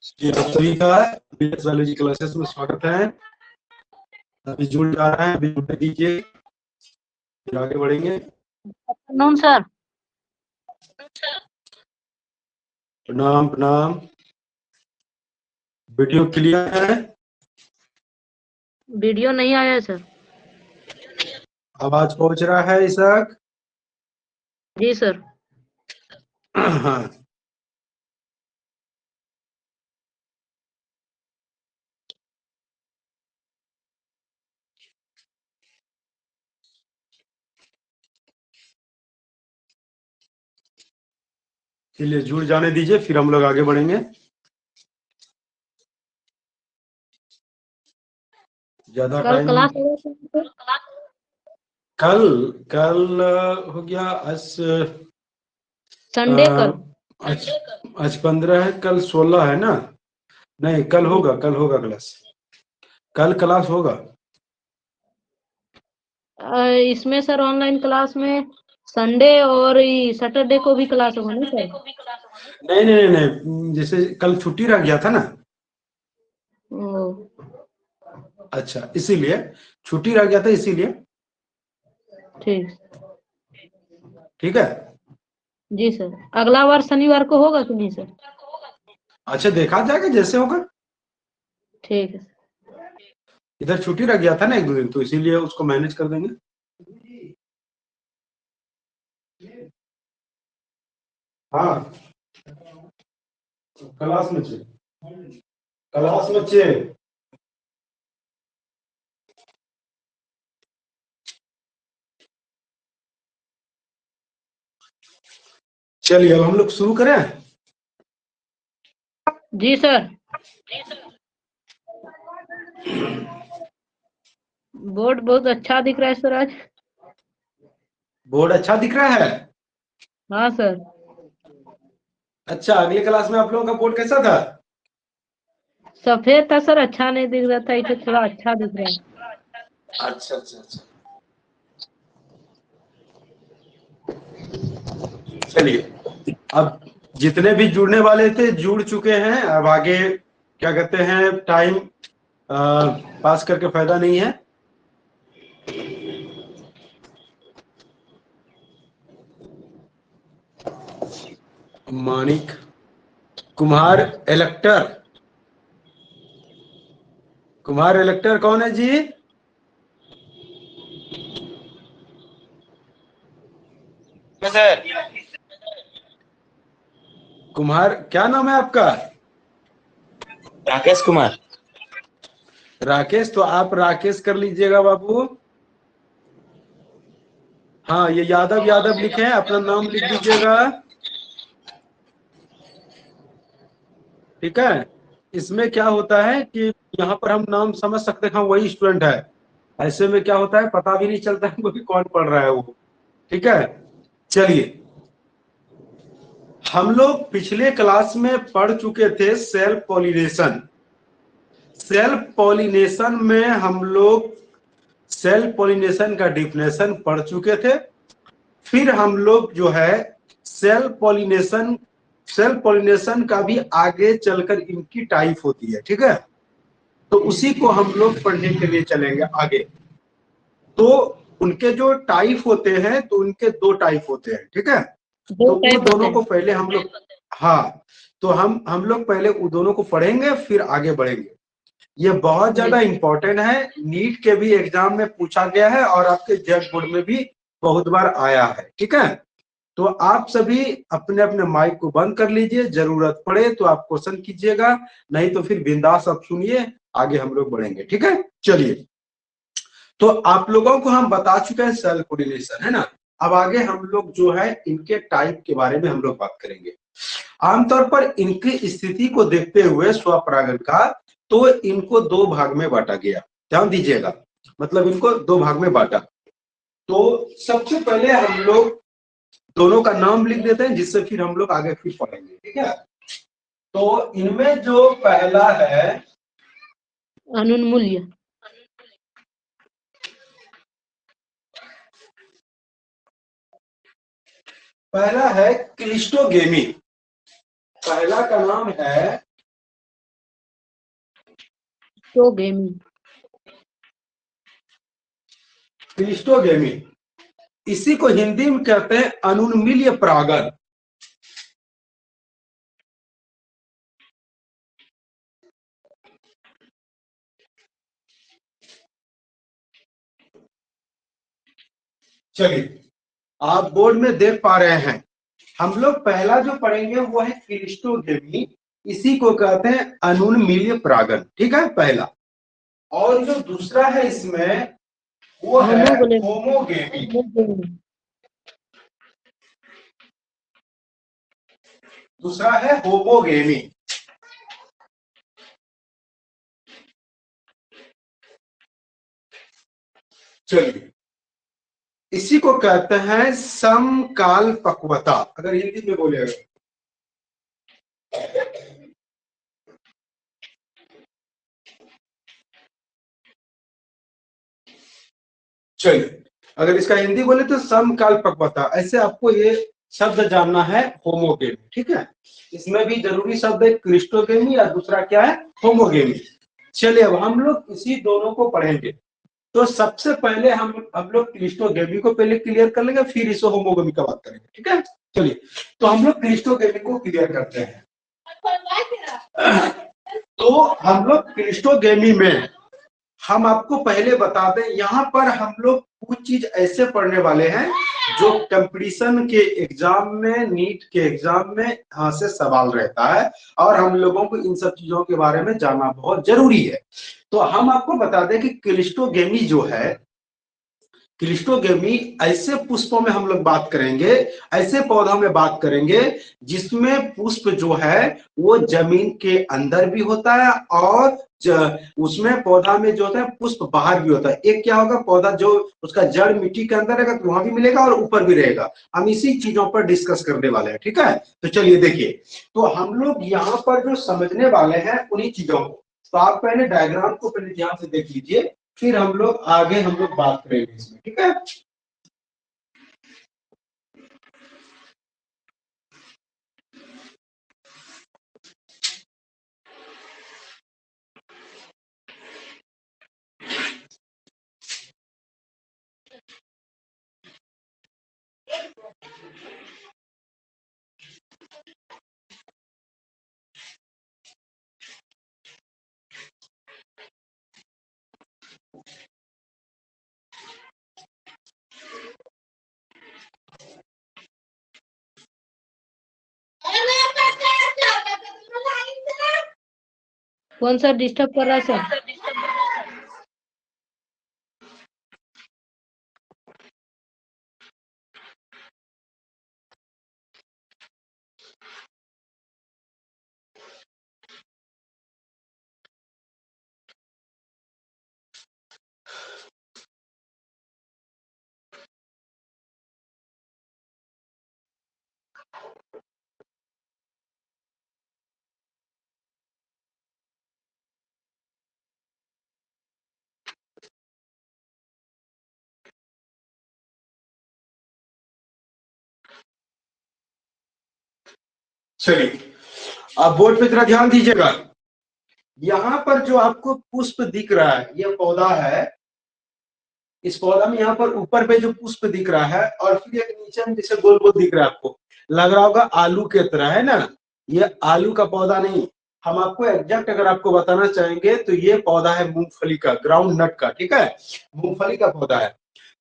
जी, आप सभी का बीएस बायोलॉजी क्लासेस में स्वागत है। अभी जुड़ जा रहे हैं, अभी जुड़ दीजिए, फिर आगे बढ़ेंगे। नून सर। प्रणाम प्रणाम। वीडियो क्लियर है? वीडियो नहीं आया है सर। आवाज पहुंच रहा है इसक? जी सर। हाँ, चलिए जुड़ जाने दीजिए, फिर हम लोग आगे बढ़ेंगे। ज्यादा कल टाइम क्लास होगा सर? कल कल हो गया आज संडे कल। आज आज 15 है, कल 16 है ना? नहीं, कल जी। होगा, कल होगा क्लास, कल क्लास होगा। इसमें सर ऑनलाइन क्लास में संडे और सैटरडे को भी क्लास होगा ना सर? नहीं नहीं नहीं नहीं, जैसे कल छुट्टी रह गया था ना। ओ, अच्छा, इसीलिए छुट्टी रह गया था, इसीलिए। ठीक। ठीक है। जी सर, अगला बार शनिवार को होगा कि नहीं सर? अच्छा, देखा जाएगा जैसे होगा। ठीक है। इधर छुट्टी रह गया था ना एक दो दिन, तो इसीलिए उसको मैनेज कर देंगे। हाँ, क्लास में चाहिए, क्लास में चाहिए। चलिए अब हम लोग शुरू करें। जी सर। बोर्ड बहुत अच्छा दिख रहा है सर आज। बोर्ड अच्छा दिख रहा है? हाँ सर। अच्छा, अगले क्लास में आप लोगों का बोर्ड कैसा था? सफेद था सर, अच्छा नहीं दिख रहा था, इसे थोड़ा अच्छा दिख रहा है। अच्छा अच्छा अच्छा, चलिए अब जितने भी जुड़ने वाले थे जुड़ चुके हैं। अब आगे क्या कहते हैं, टाइम पास करके फायदा नहीं है। मानिक कुम्हार इलेक्टर, कुम्हार इलेक्टर कौन है जी? सर। कुम्हार, क्या नाम है आपका? राकेश कुमार। राकेश, तो आप राकेश कर लीजिएगा बाबू। हाँ, ये यादव यादव लिखे हैं, अपना नाम लिख दीजिएगा। ठीक है। इसमें क्या होता है कि यहाँ पर हम नाम समझ सकते हैं, हाँ वही स्टूडेंट है। ऐसे में क्या होता है, पता भी नहीं चलता है कि कौन पढ़ रहा है वो। ठीक है। चलिए, हम लोग पिछले क्लास में पढ़ चुके थे सेल्फ पॉलिनेशन। सेल्फ पॉलिनेशन में हम लोग सेल्फ पॉलिनेशन का डिफिनेशन पढ़ चुके थे। फिर हम लोग जो है सेल्फ पॉलिनेशन, सेल्फ पॉलिनेशन का भी आगे चलकर इनकी टाइप होती है। ठीक है, तो उसी को हम लोग पढ़ने के लिए चलेंगे आगे। तो उनके जो टाइप होते हैं, तो उनके दो टाइप होते हैं। ठीक है, दो तो उन टाइप होते दोनों हैं। को पहले हम लोग, हाँ, तो हम लोग पहले उन दोनों को पढ़ेंगे, फिर आगे बढ़ेंगे। ये बहुत ज्यादा इंपॉर्टेंट है, नीट के भी एग्जाम में पूछा गया है और आपके जज बोर्ड में भी बहुत बार आया है। ठीक है, तो आप सभी अपने अपने माइक को बंद कर लीजिए, जरूरत पड़े तो आप क्वेश्चन कीजिएगा, नहीं तो फिर बिंदास आप सुनिए, आगे हम लोग बढ़ेंगे। ठीक है, चलिए। तो आप लोगों को हम बता चुके हैं सेल्फ कोऑर्डिनेशन, है ना। अब आगे हम लोग जो है इनके टाइप के बारे में हम लोग बात करेंगे। आमतौर पर इनकी स्थिति को देखते हुए स्वपरागण का, तो इनको दो भाग में बांटा गया। ध्यान दीजिएगा, मतलब इनको दो भाग में बांटा। तो सबसे पहले हम लोग दोनों का नाम लिख देते हैं, जिससे फिर हम लोग आगे फिर पढ़ेंगे। ठीक है, तो इनमें जो पहला है, अनुन्मूल्य। पहला है क्लिस्टोगेमी। पहला का नाम है क्रिस्टोगेमी। क्रिस्टोगेमी, इसी को हिंदी में कहते हैं अनुन्मील्य परागण। चलिए, आप बोर्ड में देख पा रहे हैं, हम लोग पहला जो पढ़ेंगे वो है क्रिस्टोगेमी, इसी को कहते हैं अनुन्मील्य परागण। ठीक है, पहला। और जो दूसरा है इसमें वो है होमोगेमी। दूसरा है होमोगेमी। चलिए, इसी को कहते हैं समकाल पक्वता, अगर हिंदी में बोलेगा। चलिए, अगर इसका हिंदी बोले तो समकाल पक्वता, ऐसे आपको ये शब्द जानना है होमोगेमी। ठीक है, इसमें भी जरूरी शब्द है क्रिस्टोगेमी और दूसरा क्या है, होमोगेमी। चलिए, अब हम लोग इसी दोनों को पढ़ेंगे। तो सबसे पहले हम लोग क्रिस्टोगेमी को पहले क्लियर कर लेंगे, फिर इसे होमोगेमी का बात करेंगे। ठीक है, चलिए, तो हम लोग क्रिस्टोगेमी को क्लियर करते हैं। तो हम लोग क्रिस्टोगेमी में हम आपको पहले बता दें, यहाँ पर हम लोग कुछ चीज ऐसे पढ़ने वाले हैं जो कंपटीशन के एग्जाम में, नीट के एग्जाम में यहाँ से सवाल रहता है, और हम लोगों को इन सब चीजों के बारे में जानना बहुत जरूरी है। तो हम आपको बता दें कि क्रिस्टोगेमी जो है, क्रिस्टोगेमी ऐसे पुष्पों में हम लोग बात करेंगे, ऐसे पौधों में बात करेंगे जिसमें पुष्प जो है वो जमीन के अंदर भी होता है, और उसमें पौधा में जो होता है पुष्प बाहर भी होता है। एक क्या होगा, पौधा जो उसका जड़ मिट्टी के अंदर रहेगा तो वहां भी मिलेगा और ऊपर भी रहेगा। हम इसी चीजों पर डिस्कस करने वाले हैं। ठीक है, तो चलिए देखिए, तो हम लोग यहाँ पर जो समझने वाले हैं उन्हीं चीजों को, तो आप पहले डायग्राम को पहले ध्यान से देख लीजिए, फिर हम लोग आगे हम लोग बात करेंगे इसमें। ठीक है, कौन सा डिस्टर्ब कर रहा है सर? चलिए, आप बोर्ड पे जरा ध्यान दीजिएगा। यहाँ पर जो आपको पुष्प दिख रहा है, ये पौधा है। इस पौधा में यहाँ पर ऊपर पे जो पुष्प दिख रहा है, और फिर एक नीचे में जैसे गोल गोल दिख रहा है, आपको लग रहा होगा आलू के तरह, है ना। ये आलू का पौधा नहीं, हम आपको एग्जैक्ट अगर आपको बताना चाहेंगे तो ये पौधा है मूंगफली का, ग्राउंड नट का। ठीक है, मूंगफली का पौधा है।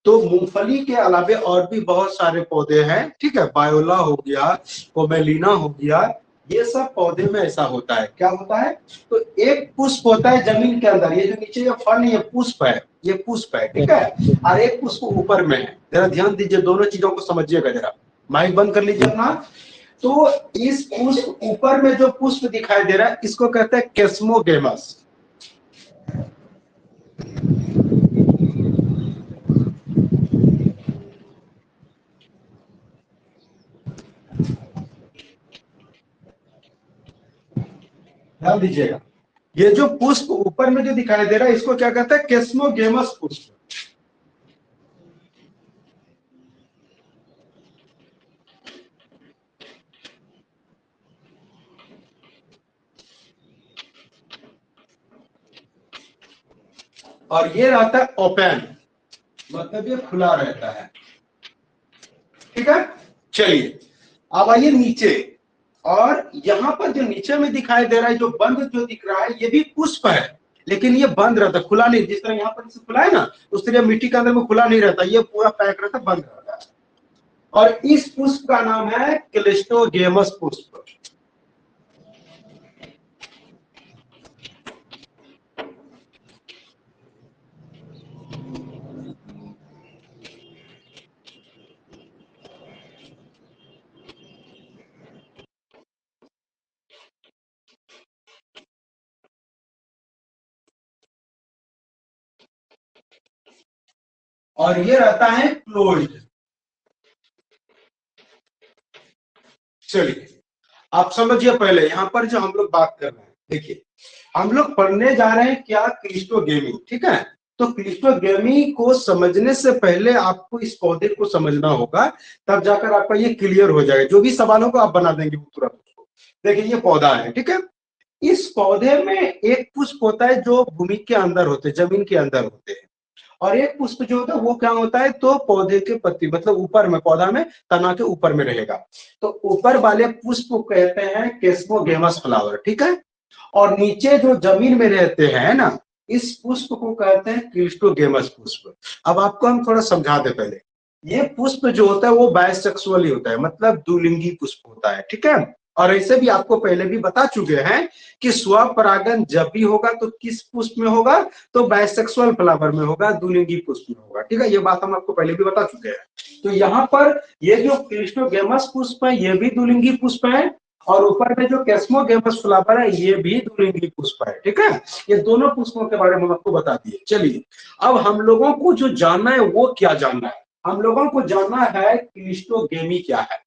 तो मूंगफली के अलावे और भी बहुत सारे पौधे हैं। ठीक है, बायोला हो गया, कोमेलिना हो गया, ये सब पौधे में ऐसा होता है। क्या होता है, तो एक पुष्प होता है जमीन के अंदर, ये जो नीचे ये फल, ये पुष्प है, ये पुष्प है। ठीक है, और एक पुष्प ऊपर में है। जरा ध्यान दीजिए, दोनों चीजों को समझिएगा। जरा माइक बंद कर लीजिए अपना। तो इस पुष्प ऊपर में जो पुष्प दिखाई दे रहा है, इसको कहते हैं केस्मोगेमस। ध्यान दीजिएगा, ये जो पुष्प ऊपर में जो दिखाई दे रहा है, इसको क्या कहते हैं, केस्मोगेमस पुष्प। और ये रहता है ओपन, मतलब ये खुला रहता है। ठीक है, चलिए अब आइए नीचे, और यहाँ पर जो नीचे में दिखाई दे रहा है, जो बंद जो दिख रहा है, ये भी पुष्प है, लेकिन ये बंद रहता है, खुला नहीं। जिस तरह यहाँ पर खुला है ना, उस तरह मिट्टी के अंदर में खुला नहीं रहता, ये पूरा पैक रहता है, बंद रहता है। और इस पुष्प का नाम है क्लिस्टोगेमस पुष्प। और ये रहता है क्लोज्ड। चलिए आप समझिए, पहले यहाँ पर जो हम लोग बात कर रहे हैं, देखिए हम लोग पढ़ने जा रहे हैं क्या, क्लिस्टोगेमी। ठीक है, तो क्लिस्टोगेमी को समझने से पहले आपको इस पौधे को समझना होगा, तब जाकर आपका ये क्लियर हो जाएगा। जो भी सवाल होगा आप बना देंगे तुरंत उसको। देखिए ये पौधा है, ठीक है, इस पौधे में एक पुष्प होता है जो भूमि के अंदर होते हैं, जमीन के अंदर होते हैं, और एक पुष्प जो होता है वो क्या होता है, तो पौधे के पत्ती मतलब ऊपर में, पौधा में तना के ऊपर में रहेगा। तो ऊपर वाले पुष्प को कहते हैं केस्मोगेमस फ्लावर। ठीक है, और नीचे जो जमीन में रहते हैं ना, इस पुष्प को कहते हैं क्लिस्टोगेमस पुष्प। अब आपको हम थोड़ा समझा दे पहले, ये पुष्प जो होता है वो बायसेक्सुअली होता है, मतलब द्विलिंगी पुष्प होता है। ठीक है, और ऐसे भी आपको पहले भी बता चुके हैं कि स्वपरागन जब भी होगा तो किस पुष्प में होगा, तो बायसेक्सुअल फ्लावर में होगा, द्विलिंगी पुष्प में होगा। ठीक है, ये बात हम आपको पहले भी बता चुके हैं। तो यहाँ पर ये जो क्लिस्टोगेमस पुष्प है ये भी द्विलिंगी पुष्प है, और ऊपर में जो केस्मोगेमस फ्लावर है ये भी द्विलिंगी पुष्प है। ठीक है, ये दोनों पुष्पों के बारे में हम आपको बता दिए। चलिए अब हम लोगों को जो जानना है वो क्या जानना है, हम लोगों को जानना है क्लिस्टोगेमी क्या है,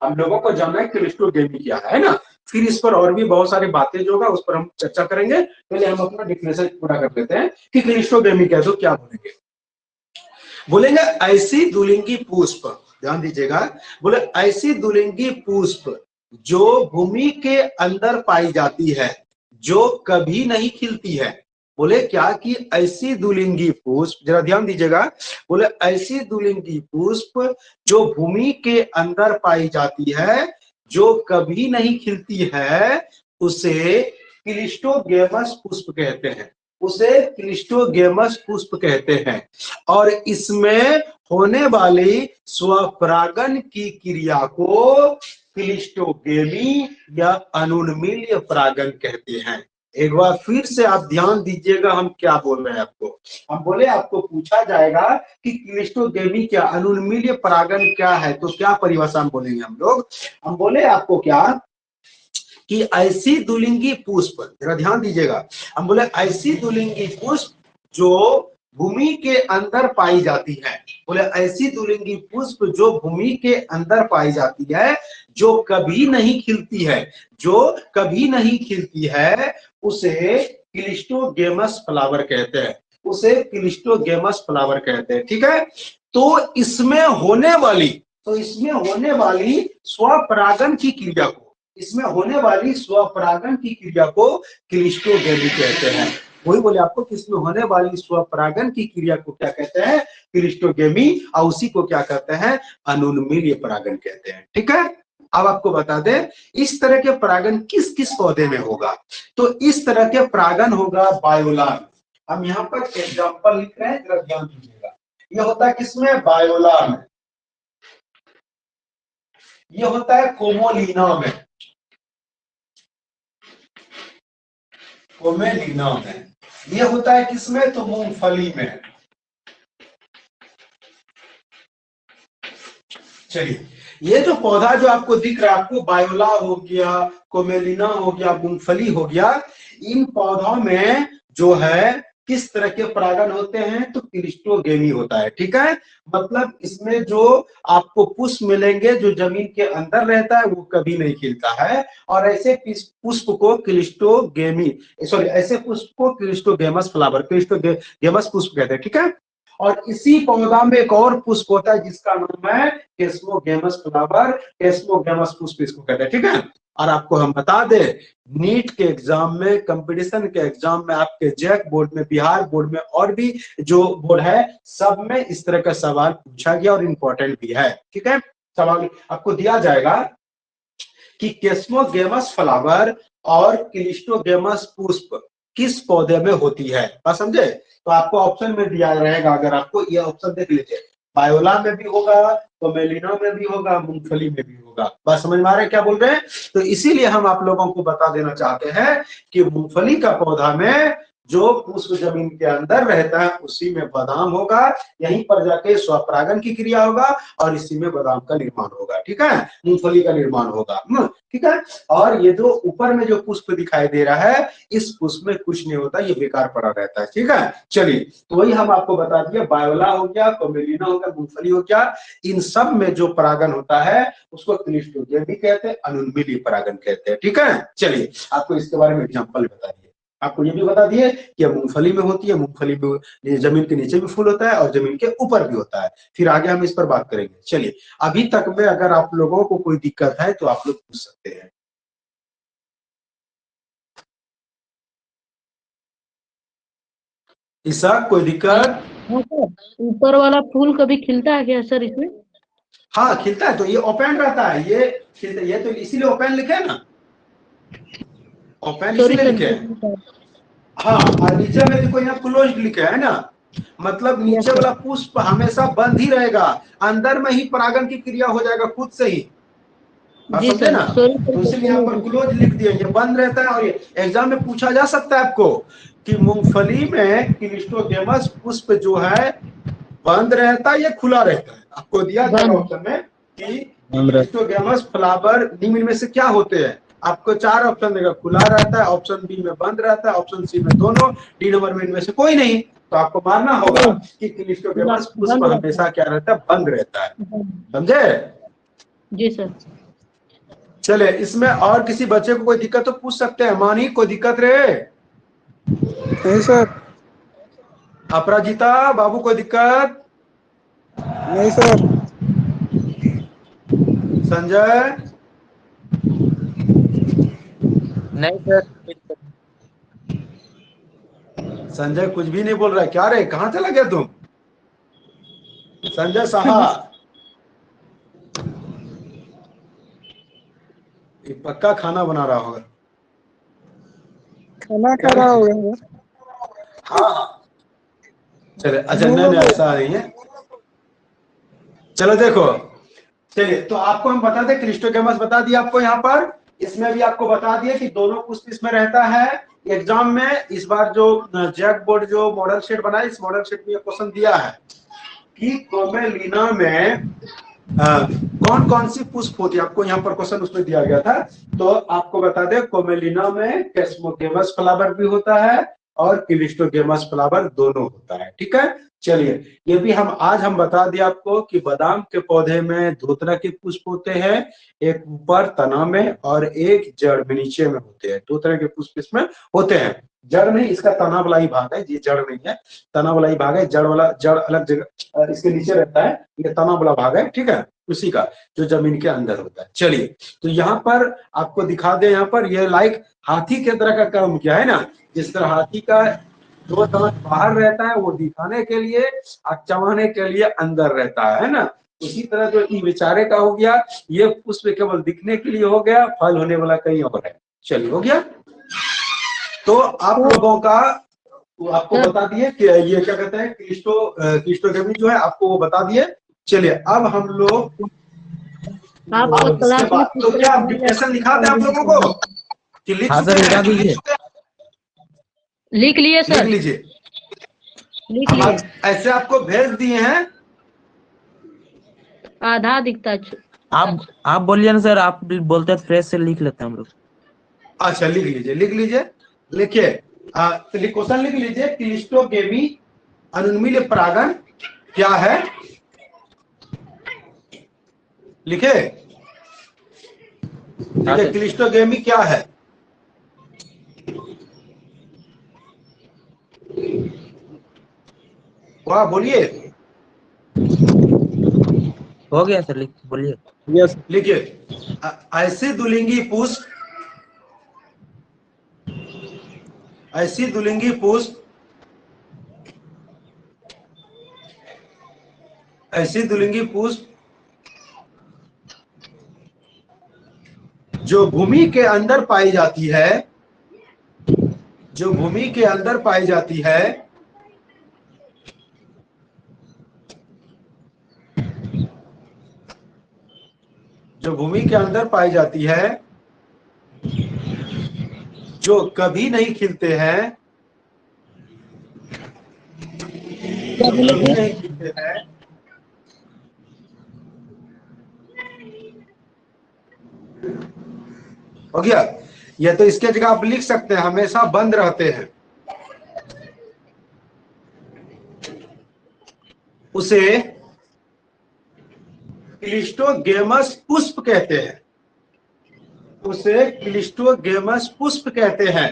हम लोगों को जानना है क्लिस्टोगेमी क्या है ना। फिर इस पर और भी बहुत सारी बातें जो होगा उस पर हम चर्चा करेंगे। पहले हम अपना डिफिनेशन पूरा कर लेते हैं कि क्लिस्टोगेमी क्या है, तो क्या बोलेंगे, बोलेंगे ऐसी द्विलिंगी पुष्प, ध्यान दीजिएगा, बोले ऐसी द्विलिंगी पुष्प जो भूमि के अंदर पाई जाती है, जो कभी नहीं खिलती है। बोले क्या कि ऐसी द्विलिंगी पुष्प, जरा ध्यान दीजिएगा, बोले ऐसी द्विलिंगी पुष्प जो भूमि के अंदर पाई जाती है, जो कभी नहीं खिलती है, उसे क्लिस्टोगेमस पुष्प कहते हैं, उसे क्लिस्टोगेमस पुष्प कहते हैं। और इसमें होने वाली स्वपरागन की क्रिया को क्लिस्टोगेमी या अनुन्मील्य परागन कहते हैं। एक बार फिर से आप ध्यान दीजिएगा, हम क्या बोल रहे हैं आपको, हम बोले आपको पूछा जाएगा कि क्लिस्टोगेमी क्या, अनुन्मील्य परागन क्या है, तो क्या परिभाषा हम बोलेंगे हम लोग, हम बोले आपको क्या कि ऐसी द्विलिंगी पुष्प, जरा ध्यान दीजिएगा, हम बोले ऐसी द्विलिंगी पुष्प जो भूमि के अंदर पाई जाती है, बोले ऐसी द्विलिंगी पुष्प जो भूमि के अंदर पाई जाती है, जो कभी नहीं खिलती है, जो कभी नहीं खिलती है, उसे क्लिस्टोगेमस फ्लावर कहते हैं, उसे क्लिस्टोगेमस फ्लावर कहते हैं। ठीक है, तो इसमें होने वाली, तो इसमें होने वाली स्वपरागन की क्रिया को, इसमें होने वाली स्वपरागन की क्रिया को क्लिस्टोगेमी कहते हैं। वही बोले आपको कि इसमें होने वाली स्वपरागन की क्रिया को क्या कहते हैं, क्लिस्टोगेमी, और उसी को क्या कहते हैं, अनुन्मील्य परागन कहते हैं। ठीक है, अब आपको बता दें इस तरह के परागन किस किस पौधे में होगा, तो इस तरह के परागन होगा बायोला। हम यहाँ पर एग्जाम्पल लिख रहे हैं, जरा ध्यान दीजिएगा, यह होता है किसमें, बायोला में, यह होता है कोमोलिना में, कोमेलिना में, ये होता है किसमें, तो मूंगफली में। चलिए ये जो पौधा जो आपको दिख रहा है, आपको बायोला हो गया, कोमेलिना हो गया, मूंगफली हो गया, इन पौधों में जो है किस तरह के परागन होते हैं, तो क्लिस्टोगेमी होता है। ठीक है, मतलब इसमें जो आपको पुष्प मिलेंगे जो जमीन के अंदर रहता है वो कभी नहीं खिलता है, और ऐसे पुष्प को क्लिस्टोगेमी, सॉरी ऐसे पुष्प को क्लिस्टोगेमस फ्लावर, क्लिस्टोगेमस पुष्प कहते हैं। ठीक है, और इसी पौधा में एक और पुष्प होता है जिसका नाम है केस्मोगेमस फ्लावर, केस्मोगेमस पुष्प इसको कहते हैं। ठीक है, और आपको हम बता दें, नीट के एग्जाम में, कंपटीशन के एग्जाम में, आपके जैक बोर्ड में, बिहार बोर्ड में और भी जो बोर्ड है सब में इस तरह का सवाल पूछा गया और इम्पोर्टेंट भी है। ठीक है, सवाल आपको दिया जाएगा कि केस्मोगेमस फ्लावर और क्लिस्टोगेमस पुष्प किस पौधे में होती है, बात समझे? तो आपको ऑप्शन में दिया रहेगा, अगर आपको ये ऑप्शन देख लीजिए, बायोला में भी होगा, पोमेलिना में भी होगा, मूंगफली में भी होगा। बात समझ में आ रहा है क्या बोल रहे हैं? तो इसीलिए हम आप लोगों को बता देना चाहते हैं कि मूंगफली का पौधा में जो पुष्प जमीन के अंदर रहता है उसी में बादाम होगा, यहीं पर जाके स्वपरागन की क्रिया होगा और इसी में बादाम का निर्माण होगा। ठीक है, मूंगफली का निर्माण होगा। ठीक है, और ये जो ऊपर में जो पुष्प दिखाई दे रहा है, इस पुष्प में कुछ नहीं होता, ये बेकार पड़ा रहता है। ठीक है, चलिए, तो वही हम आपको बता दिए, बायोला हो गया, पोमेलिना हो गया, मूंगफली हो गया, इन सब में जो परागन होता है उसको क्लिस्टोगेम भी कहते हैं, अनुन्मीलिय परागन कहते हैं। ठीक है, चलिए, आपको इसके बारे में एग्जाम्पल बता दिए। आपको ये भी बता दिए कि मूंगफली में होती है, मूंगफली में जमीन के नीचे भी फूल होता है और जमीन के ऊपर भी होता है। फिर आगे हम इस पर बात करेंगे। चलिए, अभी तक में अगर आप लोगों को कोई दिक्कत है तो आप लोग पूछ सकते हैं। ईसा, कोई दिक्कत? हाँ सर, ऊपर वाला फूल कभी खिलता है क्या सर इसमें? हाँ, खिलता है, तो ये ओपन रहता है, ये तो इसीलिए ओपन लिखे है ना, ओपन सॉरी इसीलिए सर। लिखे है। हाँ, और नीचे में देखो यहाँ क्लोज लिखे है ना, मतलब नीचे वाला पुष्प हमेशा बंद ही रहेगा, अंदर में ही परागन की क्रिया हो जाएगा खुद से ही। जी समझे सर, ना? सॉरी तो इसलिए यहाँ पर सर। क्लोज लिख दिया, ये बंद रहता है। और ये एग्जाम में पूछा जा सकता है आपको कि मूंगफली में क्लिस्टोगेमस पुष्प जो है बंद रहता है या खुला रहता है। आपको दिया जाएगा ऑप्शन में कि क्लिस्टोगेमस फ्लावर निम्न में से क्या होते हैं। आपको 4 ऑप्शन देगा, खुला रहता है, ऑप्शन बी में बंद रहता है, ऑप्शन सी में दोनों, डी नंबर में इनमें से कोई नहीं। तो आपको मानना होगा कि क्लिस्टोगेमस पुष्प हमेशा क्या रहता है, बंद रहता है। समझे? जी सर। चले, इसमें और किसी बच्चे को कोई दिक्कत तो पूछ सकते हैं। मानी, कोई दिक्कत रे? नहीं सर। अपराजिता बाबू, कोई दिक्कत? नहीं सर। संजय? नहीं सर। संजय कुछ भी नहीं बोल रहा है, क्या रे, कहां चला गया तुम? संजय साहा, ये पक्का खाना बना रहा होगा। खाना खा रहा होगा। हाँ, चले, अच्छा, नहीं ऐसा नहीं है। चलो देखो, चलिए, तो आपको हम बता दें, क्लिस्टोगेमस बता दिया आपको यहाँ पर, इसमें भी आपको बता दिया कि दोनों पुष्प इसमें रहता है। एग्जाम में इस बार जो जैक बोर्ड जो मॉडल शीट बनाया, इस मॉडल शीट में क्वेश्चन दिया है कि कोमेलिना में कौन कौन सी पुष्प होती है। आपको यहाँ पर क्वेश्चन उसमें दिया गया था, तो आपको बता दें, कोमेलिना में केस्मोगेमस फ्लावर भी होता है और क्लिस्टोगेमस फ्लावर दोनों होता है। ठीक है, चलिए, ये भी आज हम बता दिया आपको कि बादाम के पौधे में 2 तरह के पुष्प होते हैं, एक ऊपर तना में और एक जड़ में, नीचे में होते हैं। 2 तरह के पुष्प इसमें होते हैं। जड़ में इसका तना वाला ही भाग है, ये जड़ नहीं है, तना वाला ही भाग है। जड़ अलग जगह इसके नीचे रहता है, ये तना वाला भाग है। ठीक है, उसी का जो जमीन के अंदर होता है। चलिए, तो यहाँ पर आपको दिखा दे, यहाँ पर ये लाइक हाथी के तरह का काम किया है ना, जिस तरह हाथी का 2 दांत बाहर रहता है वो दिखाने के लिए, और चबाने के लिए अंदर रहता है ना। उसी तरह जो ई बेचारे का हो गया, ये पुष्प केवल दिखने के लिए हो गया, फल होने वाला कहीं और है। चलिए, हो गया। तो आप लोगों का आपको बता दिए कि ये क्या कहते हैं, क्लिस्टोगेमी जो है, आपको वो बता दिए। चलिए, अब हम लोग इसके बाद तो क्या डिप्रेशन लिखा दे आप लोगों को कि लिख लिख लिए सर, लिख लीजिए। लिख लिए। ऐसे आपको भेज दिए हैं, आधा दिखता है। आप बोलिए ना सर, आप बोलते हैं फ्रेश से लिख लेते हैं हम लोग। अच्छा, लिख लीजिए, लिख लीजिए, लिखिए। क्वेश्चन लिख लीजिए, क्लिस्टोगेमी अनुन्मील्य परागन क्या है, लिखे। क्लिस्टोगेमी क्या है? वाह, बोलिए। हो गया सर, लिख बोलिए। यस लिखिए, ऐसी दुलिंगी पुष्प, ऐसी दुलिंगी पुष्प, ऐसी दुलिंगी पुष्प जो भूमि के अंदर पाई जाती है, जो भूमि के अंदर पाई जाती है, जो भूमि के अंदर पाई जाती है, जो कभी नहीं खिलते हैं, क्या जो बोले कभी सर? नहीं खिलते हैं, हो गया। ये तो इसके जगह आप लिख सकते हैं हमेशा बंद रहते हैं, उसे क्लिस्टोगेमस पुष्प कहते हैं, उसे क्लिस्टोगेमस पुष्प कहते हैं,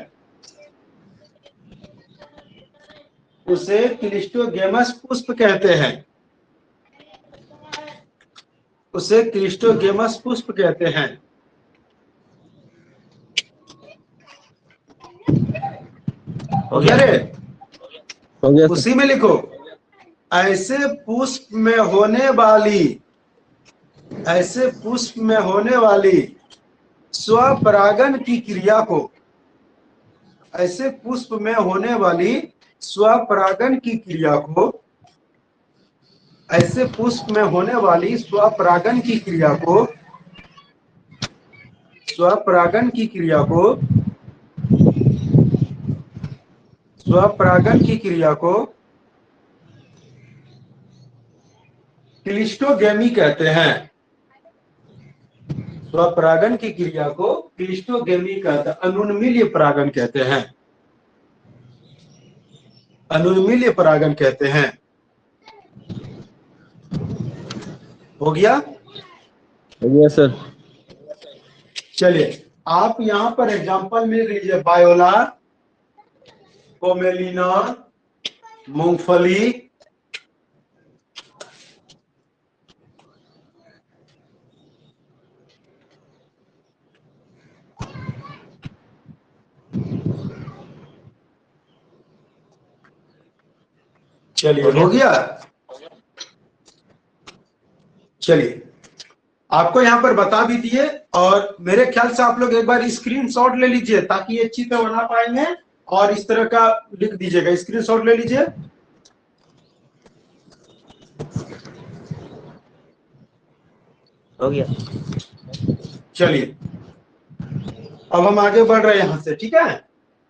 उसे क्लिस्टोगेमस पुष्प कहते हैं, उसे क्लिस्टोगेमस पुष्प कहते हैं। हो गया रे? हो गया सर। उसी में लिखो, ऐसे पुष्प में होने वाली, ऐसे पुष्प में होने वाली स्वपरागन की क्रिया को, ऐसे पुष्प में होने वाली स्वपरागन की क्रिया को, ऐसे पुष्प में होने वाली स्वपरागन की क्रिया को, स्वपरागन की क्रिया को, स्वपरागन की क्रिया को क्लिस्टोगेमी कहते हैं। स्वपरागन की क्रिया को क्लिस्टोगेमी कहते हैं, अनुन्मील्य परागन कहते हैं, अनुन्मील्य परागन कहते हैं। हो गया? हो गया सर। चलिए आप यहां पर एग्जांपल में लीजिए, बायोला, कोमेलिना, मूंगफली, चलिए हो गया। चलिए आपको यहां पर बता भी दिए, और मेरे ख्याल से आप लोग एक बार स्क्रीनशॉट ले लीजिए ताकि ये अच्छी तरह बना पाएंगे, और इस तरह का लिख दीजिएगा, स्क्रीनशॉट ले लीजिए। हो गया। चलिए अब हम आगे बढ़ रहे हैं यहां से, ठीक है।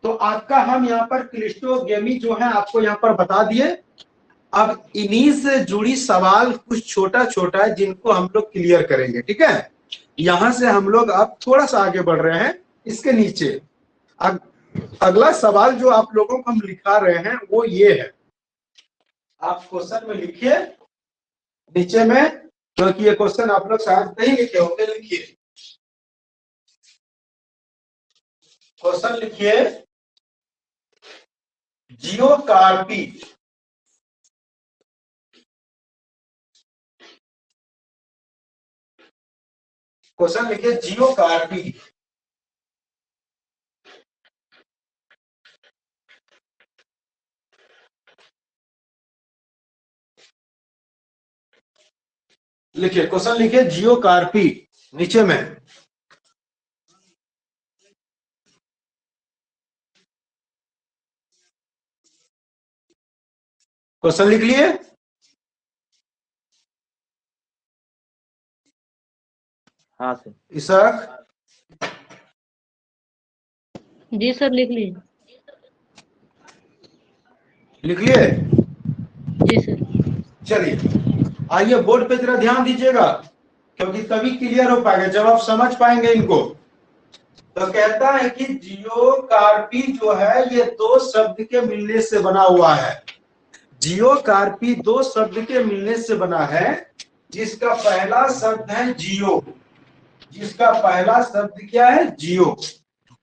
तो आपका हम यहाँ पर क्लिस्टोगेमी जो है आपको यहाँ पर बता दिए। अब इन्हीं से जुड़ी सवाल कुछ छोटा छोटा है जिनको हम लोग क्लियर करेंगे, ठीक है। यहां से हम लोग अब थोड़ा सा आगे बढ़ रहे हैं। इसके नीचे अगला सवाल जो आप लोगों को हम लिखा रहे हैं वो ये है, आप क्वेश्चन में लिखिए नीचे में, क्योंकि ये क्वेश्चन आप लोग शायद नहीं लिखे होंगे। लिखिए क्वेश्चन, लिखिए जियोकार्पी, क्वेश्चन लिखिए जियोकार्पी। लिखिए क्वेश्चन, लिखिए जियोकार्पी नीचे में। क्वेश्चन लिख लिए? हाँ सर। इसक, जी सर लिख लीजिए। लिख लिए? जी सर। चलिए आइए बोर्ड पे जरा ध्यान दीजिएगा, क्योंकि तभी क्लियर हो पाएगा जब आप समझ पाएंगे इनको। तो कहता है कि जियोकार्पी जो है ये दो शब्द के मिलने से बना हुआ है। जियोकार्पी दो शब्द के मिलने से बना है, जिसका पहला शब्द है जियो, जिसका पहला शब्द क्या है? जियो।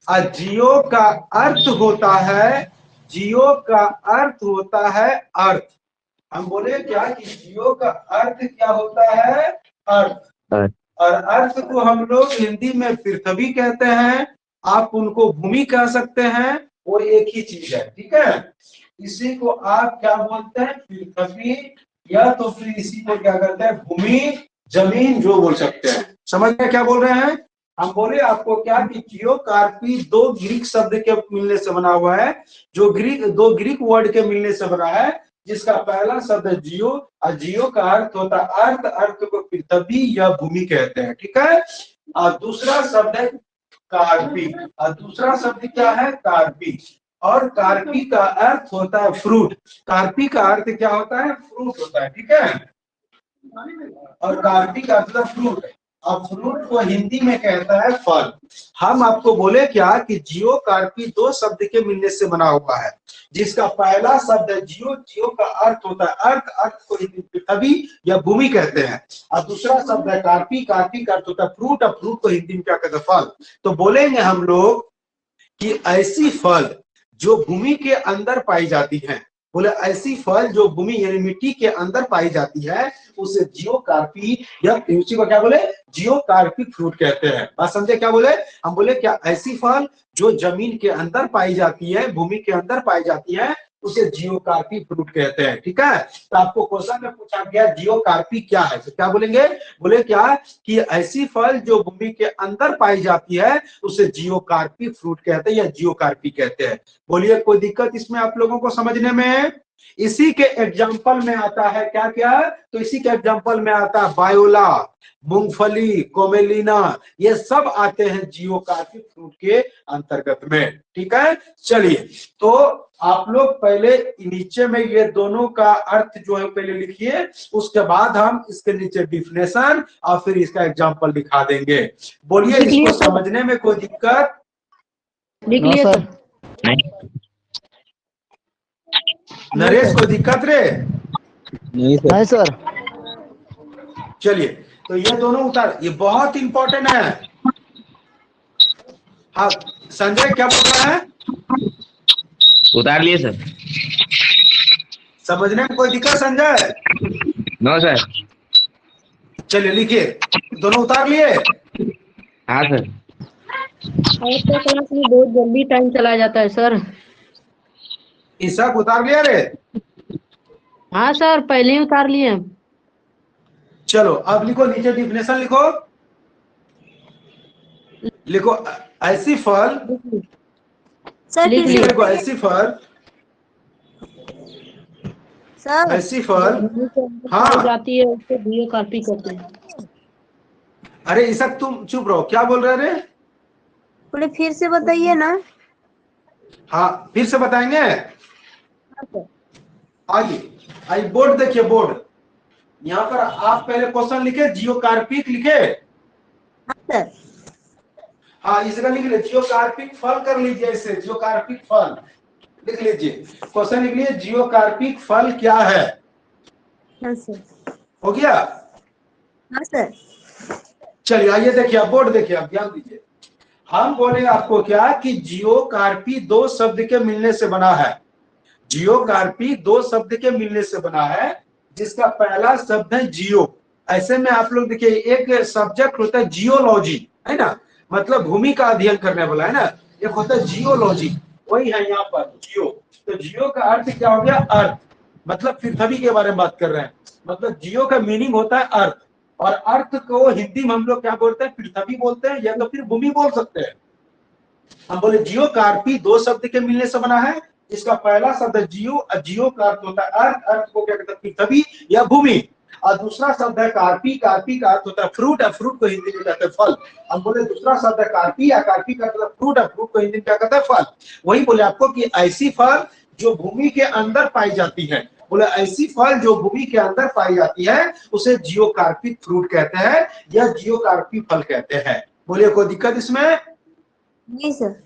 और जियो का अर्थ होता है, जियो का अर्थ होता है अर्थ। हम बोले क्या कि जियो का अर्थ क्या होता है? अर्थ। और अर्थ को हम लोग हिंदी में पृथ्वी कहते हैं, आप उनको भूमि कह सकते हैं, वो एक ही चीज है, ठीक है। इसी को आप क्या बोलते हैं, पृथ्वी, या तो फिर इसी को क्या कहते हैं, भूमि, जमीन, जो बोल सकते हैं। समझ में क्या बोल रहे हैं हम? बोले आपको क्या कि जियोकार्पी दो ग्रीक शब्द के मिलने से बना हुआ है, जो दो ग्रीक वर्ड के मिलने से बना है, जिसका पहला शब्द है जियो, और जियो का अर्थ होता है अर्थ, अर्थ को पृथ्वी या भूमि कहते हैं, ठीक है। और दूसरा शब्द है कार्पी, और दूसरा शब्द क्या है, कार्पी, और कार्पी का अर्थ होता है फ्रूट। कार्पी का अर्थ क्या होता है, फ्रूट होता है, ठीक है। और कार्पी का अर्थ फ्रूट, अब फ्रूट को हिंदी में कहता है फल। हम आपको बोले क्या कि जियो कार्पी दो शब्द के मिलने से बना हुआ है, जिसका पहला शब्द है जियो, जियो का अर्थ होता है अर्थ, अर्थ को हिंदी पृथ्वी या भूमि कहते हैं, और दूसरा शब्द है कार्पी, कार्पी का अर्थ होता है फ्रूट, और फ्रूट को हिंदी में क्या कहते हैं, फल। तो बोलेंगे हम लोग कि ऐसी फल जो भूमि के अंदर पाई जाती है, बोले ऐसी फल जो भूमि यानी मिट्टी के अंदर पाई जाती है, उसे जियोकार्पी या उसी को क्या बोले, जियोकार्पिक फ्रूट कहते हैं। बात समझे क्या बोले हम? बोले क्या ऐसी फल जो जमीन के अंदर पाई जाती है, भूमि के अंदर पाई जाती है, उसे जियोकार्पिक फ्रूट कहते हैं, ठीक है। तो आपको क्वेश्चन में पूछा गया जियोकार्पी क्या है, तो क्या बोलेंगे? बोले क्या कि ऐसी फल जो भूमि के अंदर पाई जाती है, उसे जियोकार्पिक फ्रूट कहते हैं या जियोकार्पी कहते हैं। बोलिए कोई दिक्कत इसमें आप लोगों को समझने में? इसी के एग्जाम्पल में आता है क्या क्या, तो इसी के एग्जाम्पल में आता है बायोला, मूंगफली, कोमेलिना, ये सब आते हैं जियोकार्पिक फ्रूट के अंतर्गत में, ठीक है। चलिए, तो आप लोग पहले नीचे में ये दोनों का अर्थ जो है पहले लिखिए, उसके बाद हम इसके नीचे डिफिनेशन और फिर इसका एग्जाम्पल दिखा देंगे। बोलिए इसको समझने में कोई दिक्कत? लिख लिए सर? नरेश कोई दिक्कत रे? नहीं सर। नहीं सर। चलिए, तो ये दोनों उतार, ये बहुत इंपॉर्टेंट है। हाँ संजय क्या बोल रहा है? उतार लिए सर। समझने में कोई दिक्कत संजय? No sir. चलिए लिखिए, दोनों उतार लिए? हाँ सर। आज तो क्लास में बहुत जल्दी टाइम चला जाता है सर। ईशा उतार लिया रे? हाँ सर, पहले ही उतार लिए। चलो अब लिखो, नीचे डिफिनेशन लिखो। लिखो ऐसी फल, सर लिख फिर से लिखो ऐसी फल, सर ऐसी फल। हाँ हाँ जाती है, उसको जियोकार्पी कहते हैं। अरे ईशा तुम चुप रहो, क्या बोल रहे रे? बोले फिर से बताइए ना। हाँ फिर से बताएंगे। हाँ सर। आगे आई बोर्ड देखिए, बोर्ड यहाँ पर आप पहले क्वेश्चन लिखे, जियोकार्पिक लिखे। हाँ सर। हाँ इस जगह लिख लीजिए जियोकार्पिक फल, कर लीजिए इसे जियोकार्पिक फल लिख लीजिए। क्वेश्चन लिख लीजिए जियोकार्पिक फल क्या है। हाँ सर। हो गया? हाँ सर। चलिए आइए देखिए, आप बोर्ड देखिए, आप ध्यान दीजिए। हम बोले आपको क्या कि जियोकार्पी दो शब्द के मिलने से बना है। जियोकार्पी दो शब्द के मिलने से बना है, जिसका पहला शब्द है जियो। ऐसे में आप लोग देखिए, एक सब्जेक्ट होता है जियोलॉजी, है ना, मतलब भूमि का अध्ययन करने वाला, है ना। एक होता है जियोलॉजी, वही है यहाँ पर जियो। तो जियो का अर्थ क्या हो गया, अर्थ, मतलब पृथ्वी के बारे में बात कर रहे हैं। मतलब जियो का मीनिंग होता है अर्थ, और अर्थ को हिंदी में हम लोग क्या बोलते हैं, पृथ्वी बोलते हैं, या तो फिर भूमि बोल सकते हैं। हम बोले जियोकार्पी दो शब्द के मिलने से बना है, इसका पहला शब्द है जियो, और जियो का अर्थ होता है अर्थ, अर्थ को क्या कहते हैं, पृथ्वी या भूमि। और दूसरा शब्द है कार्पी, कार्पी का अर्थ होता है फ्रूट, और फ्रूट को हिंदी में कहते हैं फल। हम बोले दूसरा शब्द है कार्पी, या कार्पी का मतलब फ्रूट, और फ्रूट को हिंदी में क्या कहते हैं, फल। वही बोले आपको कि ऐसी फल जो भूमि के अंदर पाई जाती है, बोले ऐसी फल जो भूमि के अंदर पाई जाती है, उसे जियोकार्पिक फ्रूट कहते हैं या जियोकार्पिक फल कहते हैं। बोलिए कोई दिक्कत इसमें? नहीं सर।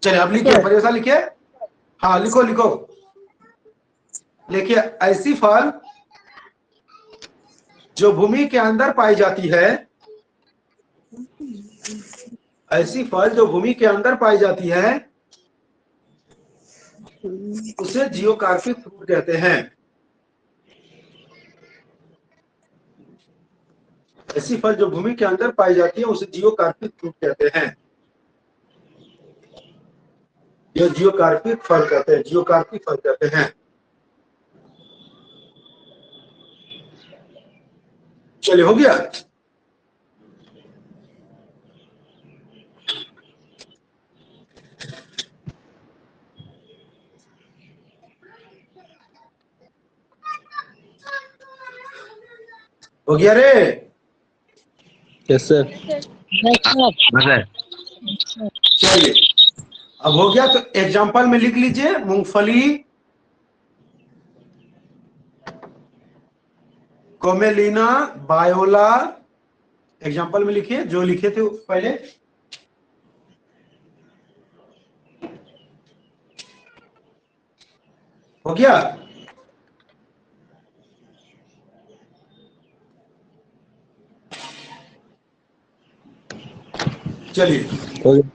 चलिए अब लिखिए, परिभाषा लिखिए। हाँ लिखो लिखो, लिखिए ऐसी फल जो भूमि के अंदर पाई जाती है, ऐसी फल जो भूमि के अंदर पाई जाती है, उसे जियोकार्पिक फ्रूट कहते हैं। ऐसी फल जो भूमि के अंदर पाई जाती है उसे जियोकार्पिक फ्रूट कहते हैं। यह जियोकार्पिक फल कहते हैं, जियोकार्पिक फल कहते हैं। चलिए हो गया। हो गया रे। Yes sir. हाँ सर। चलिए अब हो गया, तो एग्जाम्पल में लिख लीजिए मूंगफली, कोमेलिना, बायोला। एग्जाम्पल में लिखिए जो लिखे थे पहले। हो गया। चलिए हो गया।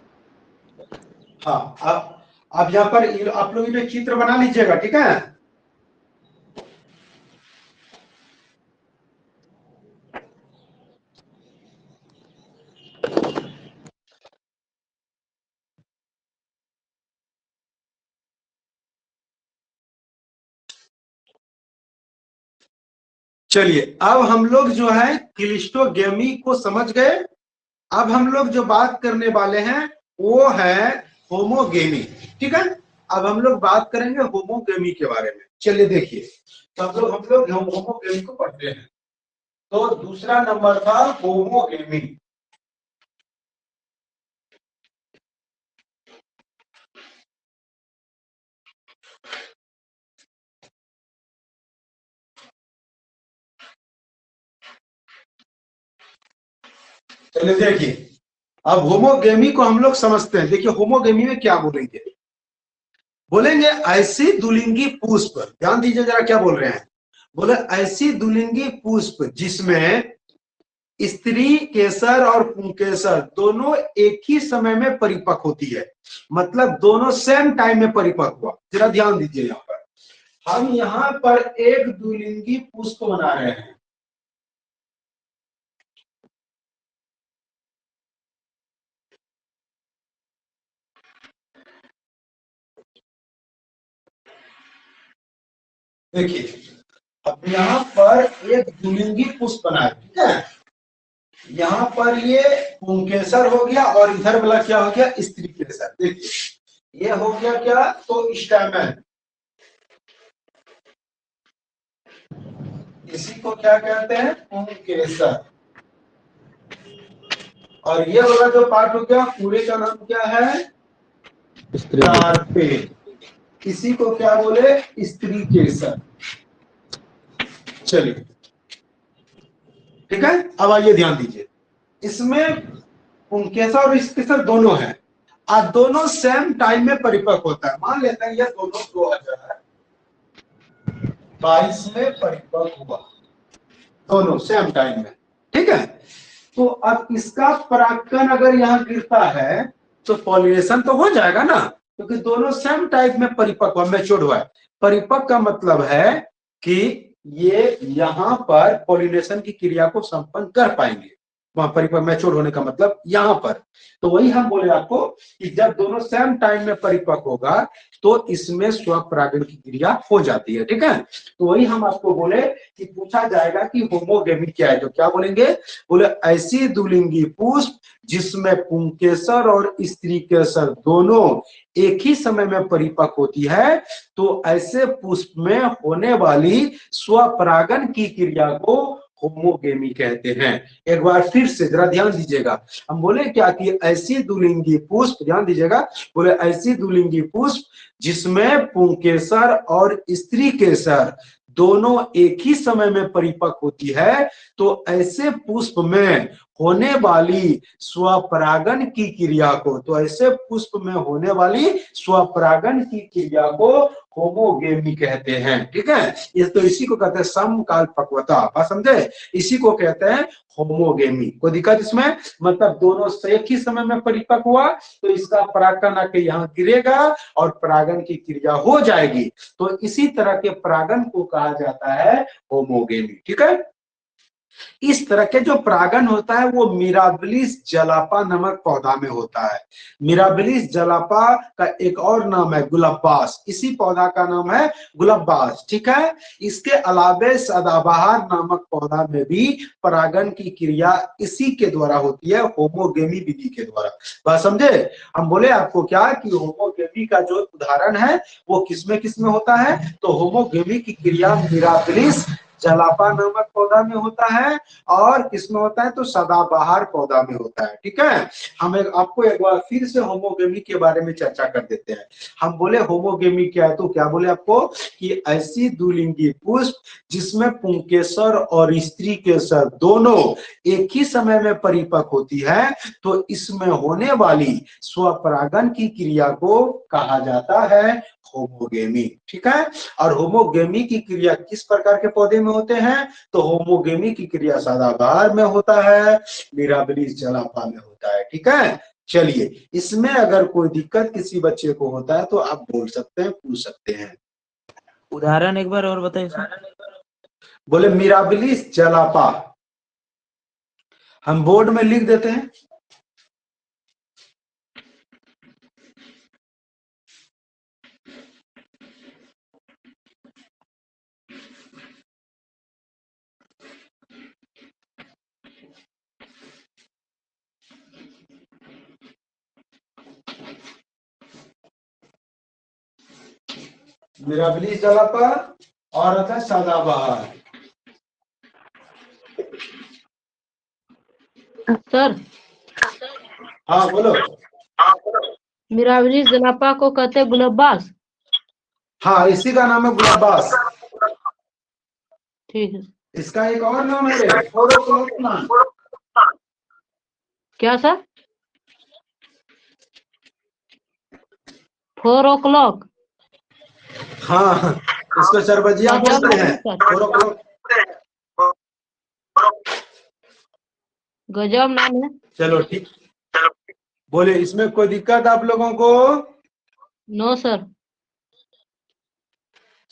हाँ, अब यहाँ पर आप लोग इन्हें चित्र बना लीजिएगा, ठीक है। चलिए अब हम लोग जो है क्लिस्टोगेमी को समझ गए। अब हम लोग जो बात करने वाले हैं वो है होमोगेमी, ठीक है। अब हम लोग बात करेंगे होमोगेमी के बारे में। चलिए देखिए, तो हम लोग होमोगेमी को पढ़ते हैं। तो दूसरा नंबर था होमोगेमी। चलिए देखिए, अब होमोगेमी को हम लोग समझते हैं। देखिए होमोगेमी में क्या बोलेंगे, बोलेंगे ऐसी दुलिंगी पुष्प, ध्यान दीजिए जरा क्या बोल रहे हैं। बोले ऐसी दुलिंगी पुष्प जिसमें स्त्री केसर और पुंकेसर दोनों एक ही समय में परिपक्व होती है, मतलब दोनों सेम टाइम में परिपक्व हुआ। जरा ध्यान दीजिए, यहाँ पर हम यहाँ पर एक द्विलिंगी पुष्प बना रहे हैं। देखिए अब यहाँ पर एक द्विलिंगी पुष्प बना है, ठीक है। यहाँ पर ये पुंकेसर हो गया और इधर वाला क्या हो गया, स्त्री केसर। देखिए ये हो गया क्या, तो स्टैमेन, इसी को क्या कहते हैं, पुंकेसर। और ये वाला जो पार्ट हो गया पूरे का नाम क्या है, कार्पेल, इसी को क्या बोले, स्त्री केसर। चलिए ठीक है। अब आइए ध्यान दीजिए, इसमें पुंकेसर और स्त्रीकेसर दोनों हैं और दोनों सेम टाइम में परिपक्व होता है। मान लेते हैं ये दोनों 2022 में परिपक्व हुआ, दोनों सेम टाइम में, ठीक है। तो अब इसका परागकण अगर यहाँ गिरता है तो पॉलिनेशन तो हो जाएगा ना, क्योंकि दोनों सेम टाइप में परिपक्व मैच्योर्ड हुआ है। परिपक्व का मतलब है कि ये यहाँ पर पॉलिनेशन की क्रिया को संपन्न कर पाएंगे। वहां परिपक्व मैच्योर होने का मतलब यहाँ पर, तो वही हम बोले आपको कि जब दोनों सेम टाइम में परिपक्व होगा तो इसमें स्वपरागण की क्रिया हो जाती है, ठीक है। तो वही हम आपको बोले कि पूछा जाएगा कि होमोगेमी क्या है, तो क्या बोलेंगे, बोले ऐसी द्विलिंगी पुष्प जिसमें पुंकेसर और स्त्री केसर दोनों एक ही समय में परिपक्व होती है, तो ऐसे पुष्प में होने वाली स्वपरागण की क्रिया को होमोगेमी कहते हैं। एक बार फिर से जरा ध्यान दीजिएगा, हम बोले क्या कि ऐसी द्विलिंगी पुष्प, ध्यान दीजिएगा, बोले ऐसी द्विलिंगी पुष्प जिसमें पुंकेसर और स्त्री केसर दोनों एक ही समय में परिपक्व होती है, तो ऐसे पुष्प में होने वाली स्वपरागण की क्रिया को, तो ऐसे पुष्प में होने वाली स्वपरागण की क्रिया को होमोगेमी कहते हैं, ठीक है। ये तो इसी को कहते हैं समकाल पक्वता, बात समझे, इसी को कहते हैं होमोगेमी। कोई दिक्कत इसमें, मतलब दोनों एक ही समय में परिपक्व हुआ तो इसका परागकण आके यहाँ गिरेगा और परागण की क्रिया हो जाएगी, तो इसी तरह के परागण को कहा जाता है होमोगेमी, ठीक है। इस तरह के जो परागन होता है वो मिराबिलिस जलापा नामक पौधा में होता है। मिराबिलिस जलापा का एक और नाम है गुलब्बास, इसी पौधा का नाम है गुलब्बास, ठीक है। इसके अलावे सदाबहार नामक पौधा में भी परागन की क्रिया इसी के द्वारा होती है, होमोगेमी विधि के द्वारा। बात समझे? हम बोले आपको क्या कि होमोगेमी का जो उदाहरण है वो किसमें होता है, तो होमोगेमी की क्रिया मिराबिलिस जलापा नामक पौधा में होता है और किसमें होता है, तो सदाबहार पौधा में होता है, ठीक है। हम आपको एक बार फिर से होमोगेमी के बारे में चर्चा कर देते हैं। हम बोले होमोगेमी क्या है, तो क्या बोले आपको कि ऐसी द्विलिंगी पुष्प जिसमें पुंकेसर और स्त्री केसर दोनों एक ही समय में परिपक्व होती है, तो इसमें होने वाली स्वपरागन की क्रिया को कहा जाता है होमोगेमी, ठीक है। और होमोगेमी की क्रिया किस प्रकार के पौधे में होते हैं, तो होमोगेमी की क्रिया सदाबहार में होता है, मिराबिलिस जलापा में होता है, ठीक है। चलिए, इसमें अगर कोई दिक्कत किसी बच्चे को होता है तो आप बोल सकते हैं, पूछ सकते हैं। उदाहरण एक बार और बताइए सर। बोले मिराबिलिस जलापा, हम बोर्ड में लिख देते हैं। मिराबिलिस जलापा और आता है सदाबहार। सर हाँ बोलो। मिराबिलिस जलापा को कहते हैं गुलब्बास। हाँ, इसी का नाम है गुलब्बास। ठीक है। इसका एक और नाम है फोरोक्लोकना। क्या सर? 4 o'clock। हाँ, इसको चरबजिया बोलते हैं, फोरोक्लोक। गजब नाम है। चलो ठीक। बोले इसमें कोई दिक्कत आप लोगों को? No sir.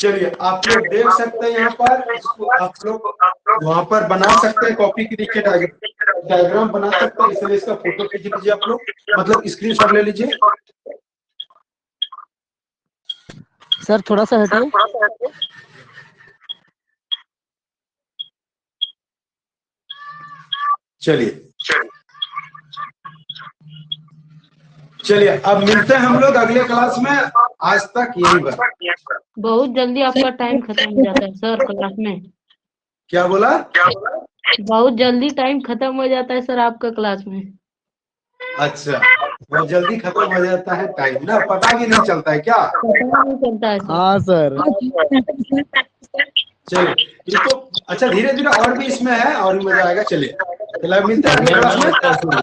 चलिए, आप लोग देख सकते हैं यहाँ पर, इसको आप लोग वहां पर बना सकते हैं, कॉपी के नीचे डायग्राम बना सकते हैं, इसलिए इसका फोटो खींच लीजिए आप लोग, मतलब स्क्रीनशॉट ले लीजिए। सर थोड़ा सा हटिए। चलिए अब मिलते हैं हम लोग अगले क्लास में। आज तक यही बात। बहुत जल्दी आपका टाइम खत्म हो जाता है सर क्लास में। क्या बोला? बहुत जल्दी टाइम खत्म हो जाता है सर आपका क्लास में। अच्छा, बहुत जल्दी खत्म हो जाता है टाइम ना, पता भी नहीं चलता है क्या? पता नहीं चलता है सर। हाँ सर। चलिए, इसको अच्छा धीरे धीरे और भी इसमें है और भी मजा आएगा। चलिए, चलो मिलते हैं अगले क्लास में।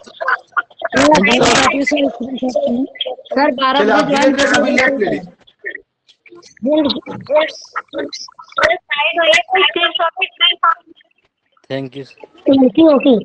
सर 12 चलिए, आप बजे धीरे धीरे सभी लेफ्ट ले लीजिए। Thank you. ज्वाइन।